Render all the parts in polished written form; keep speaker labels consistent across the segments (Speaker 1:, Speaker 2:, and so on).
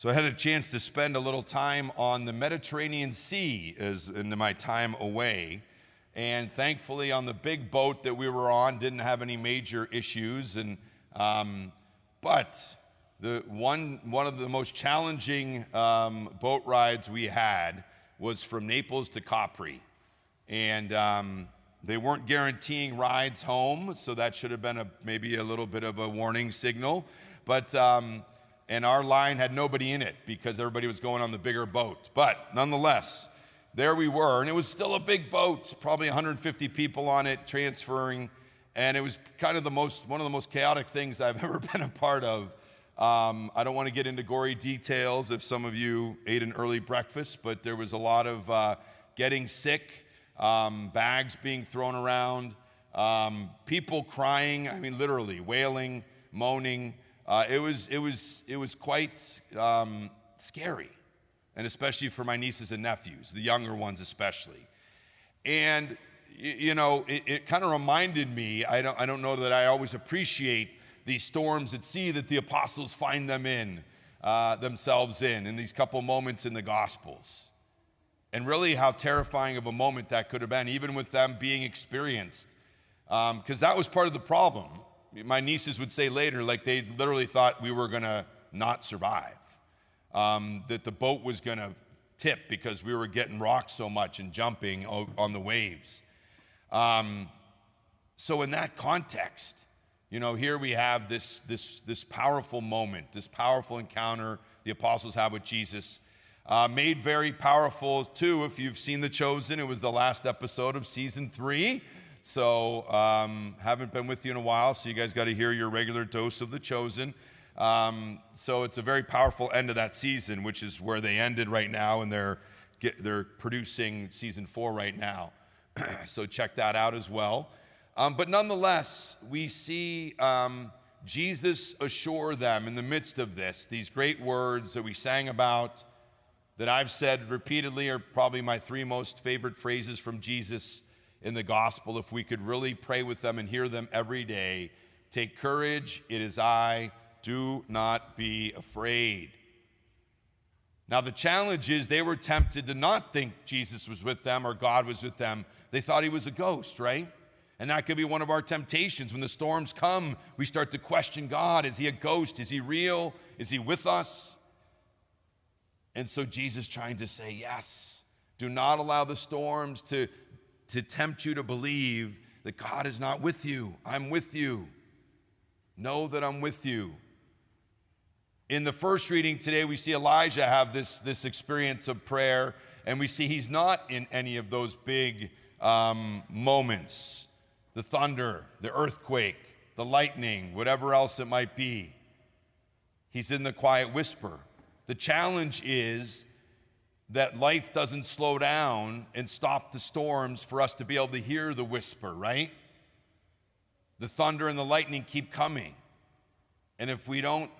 Speaker 1: So I had a chance to spend a little time on the Mediterranean Sea in my time away. And thankfully on the big boat that we were on, didn't have any major issues. But one of the most challenging boat rides we had was from Naples to Capri. And they weren't guaranteeing rides home, so that should have been maybe a little bit of a warning signal. But and our line had nobody in it because everybody was going on the bigger boat. But nonetheless, there we were, and it was still a big boat, probably 150 people on it transferring, and it was kind of one of the most chaotic things I've ever been a part of. I don't want to get into gory details if some of you ate an early breakfast, but there was a lot of getting sick, bags being thrown around, people crying, I mean literally wailing, moaning. It was quite scary, and especially for my nieces and nephews, the younger ones especially. And you know, it kind of reminded me. I don't know that I always appreciate these storms at sea that the apostles find themselves in these couple moments in the Gospels, and really how terrifying of a moment that could have been, even with them being experienced, because that was part of the problem. My nieces would say later, like they literally thought we were gonna not survive, that the boat was gonna tip because we were getting rocked so much and jumping on the waves. So in that context, you know, here we have this powerful moment, this powerful encounter the apostles have with Jesus, made very powerful too. If you've seen The Chosen, it was the last episode of season 3. So haven't been with you in a while, so you guys got to hear your regular dose of The Chosen. So it's a very powerful end of that season, which is where they ended right now, and they're producing season 4 right now. So check that out as well. But nonetheless, we see Jesus assure them in the midst of this, these great words that we sang about, that I've said repeatedly are probably my 3 most favorite phrases from Jesus in the gospel. If we could really pray with them and hear them every day: take courage, it is I, do not be afraid. Now the challenge is they were tempted to not think Jesus was with them or God was with them. They thought he was a ghost, right? And that could be one of our temptations. When the storms come, we start to question God. Is he a ghost? Is he real? Is he with us? And so Jesus trying to say, yes, do not allow the storms to tempt you to believe that God is not with you. I'm with you. Know that I'm with you. In the first reading today, we see Elijah have this experience of prayer, and we see he's not in any of those big moments. The thunder, the earthquake, the lightning, whatever else it might be. He's in the quiet whisper. The challenge is that life doesn't slow down and stop the storms for us to be able to hear the whisper, right? The thunder and the lightning keep coming. And if we don't,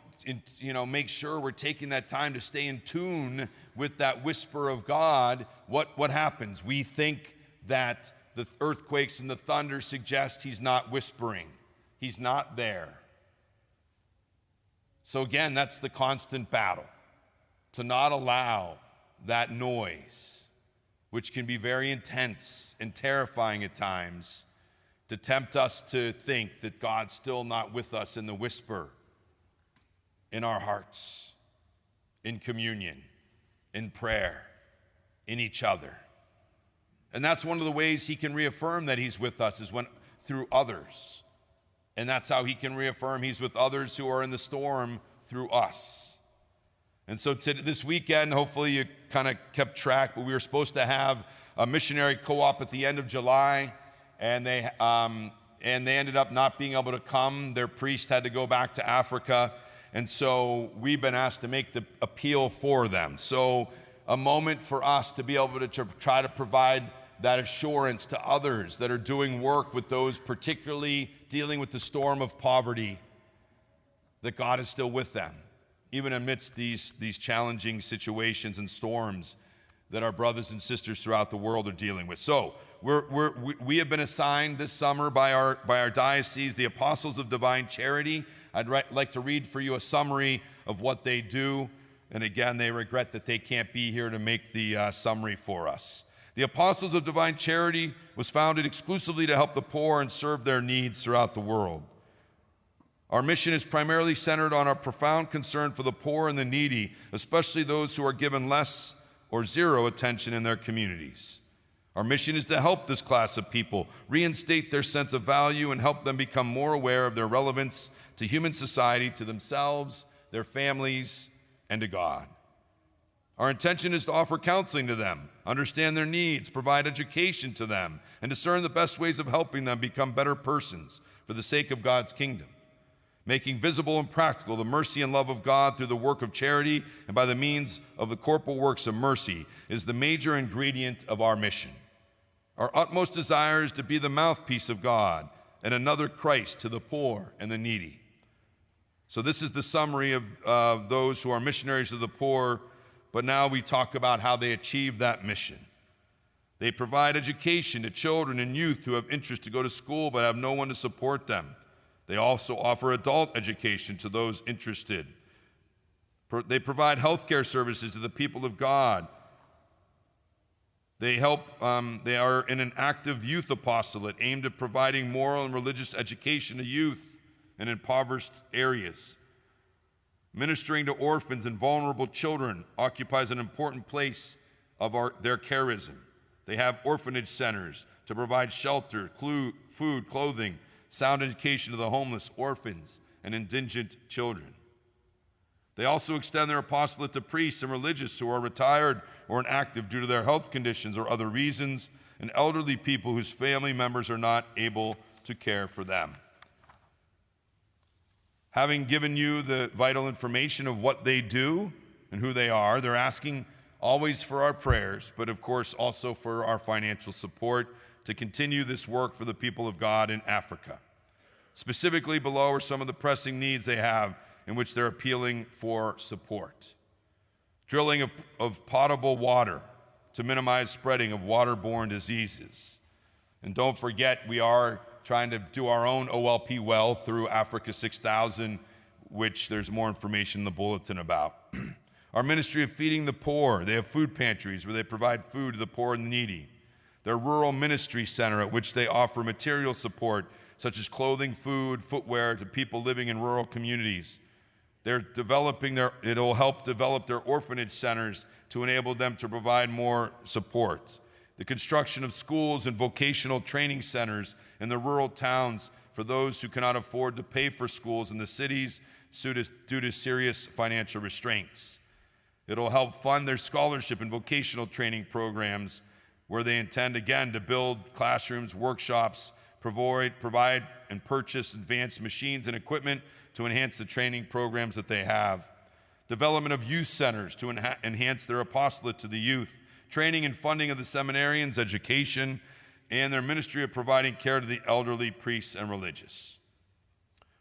Speaker 1: make sure we're taking that time to stay in tune with that whisper of God, what happens? We think that the earthquakes and the thunder suggest he's not whispering. He's not there. So again, that's the constant battle, to not allow that noise, which can be very intense and terrifying at times, to tempt us to think that God's still not with us in the whisper, in our hearts, in communion, in prayer, in each other. And that's one of the ways he can reaffirm that he's with us, is through others. And that's how he can reaffirm he's with others who are in the storm, through us. And so this weekend, hopefully you kind of kept track, but we were supposed to have a missionary co-op at the end of July, and they ended up not being able to come. Their priest had to go back to Africa, and so we've been asked to make the appeal for them. So a moment for us to be able to try to provide that assurance to others that are doing work with those particularly dealing with the storm of poverty, that God is still with them, even amidst these challenging situations and storms that our brothers and sisters throughout the world are dealing with. So we have been assigned this summer by our diocese the Apostles of Divine Charity. I'd like to read for you a summary of what they do. And again, they regret that they can't be here to make the summary for us. The Apostles of Divine Charity was founded exclusively to help the poor and serve their needs throughout the world. Our mission is primarily centered on our profound concern for the poor and the needy, especially those who are given less or zero attention in their communities. Our mission is to help this class of people reinstate their sense of value and help them become more aware of their relevance to human society, to themselves, their families, and to God. Our intention is to offer counseling to them, understand their needs, provide education to them, and discern the best ways of helping them become better persons for the sake of God's kingdom. Making visible and practical the mercy and love of God through the work of charity and by the means of the corporal works of mercy is the major ingredient of our mission. Our utmost desire is to be the mouthpiece of God and another Christ to the poor and the needy. So this is the summary of those who are missionaries of the poor, but now we talk about how they achieve that mission. They provide education to children and youth who have interest to go to school but have no one to support them. They also offer adult education to those interested. They provide health care services to the people of God. They are in an active youth apostolate aimed at providing moral and religious education to youth in impoverished areas. Ministering to orphans and vulnerable children occupies an important place of their charism. They have orphanage centers to provide shelter, food, clothing, sound education to the homeless, orphans, and indigent children. They also extend their apostolate to priests and religious who are retired or inactive due to their health conditions or other reasons, and elderly people whose family members are not able to care for them. Having given you the vital information of what they do and who they are, they're asking always for our prayers, but of course also for our financial support to continue this work for the people of God in Africa. Specifically below are some of the pressing needs they have in which they're appealing for support. Drilling of potable water to minimize spreading of waterborne diseases. And don't forget, we are trying to do our own OLP well through Africa 6000, which there's more information in the bulletin about. Our ministry of feeding the poor, they have food pantries where they provide food to the poor and needy. Their rural ministry center at which they offer material support such as clothing, food, footwear to people living in rural communities. It'll help develop their orphanage centers to enable them to provide more support. The construction of schools and vocational training centers in the rural towns for those who cannot afford to pay for schools in the cities due to serious financial restraints. It'll help fund their scholarship and vocational training programs where they intend, again, to build classrooms, workshops, provide and purchase advanced machines and equipment to enhance the training programs that they have. Development of youth centers to enhance their apostolate to the youth. Training and funding of the seminarians, education, and their ministry of providing care to the elderly, priests, and religious.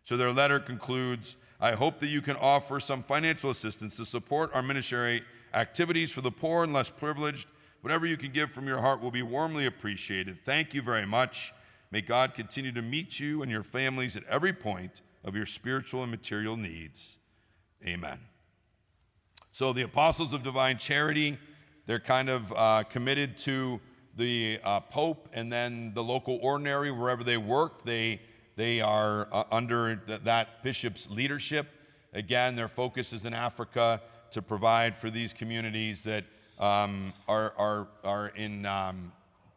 Speaker 1: So their letter concludes, I hope that you can offer some financial assistance to support our ministry activities for the poor and less privileged. Whatever you can give from your heart will be warmly appreciated. Thank you very much. May God continue to meet you and your families at every point of your spiritual and material needs. Amen. So the Apostles of Divine Charity, they're kind of committed to the Pope and then the local ordinary wherever they work. They are under that bishop's leadership. Again, their focus is in Africa to provide for these communities that are in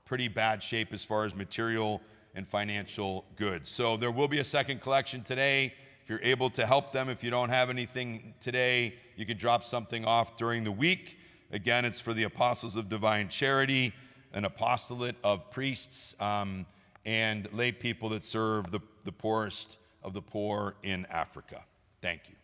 Speaker 1: pretty bad shape as far as material and financial goods. So there will be a second collection today. If you're able to help them, if you don't have anything today, you could drop something off during the week. Again, it's for the Apostles of Divine Charity, an apostolate of priests and lay people that serve the poorest of the poor in Africa. Thank you.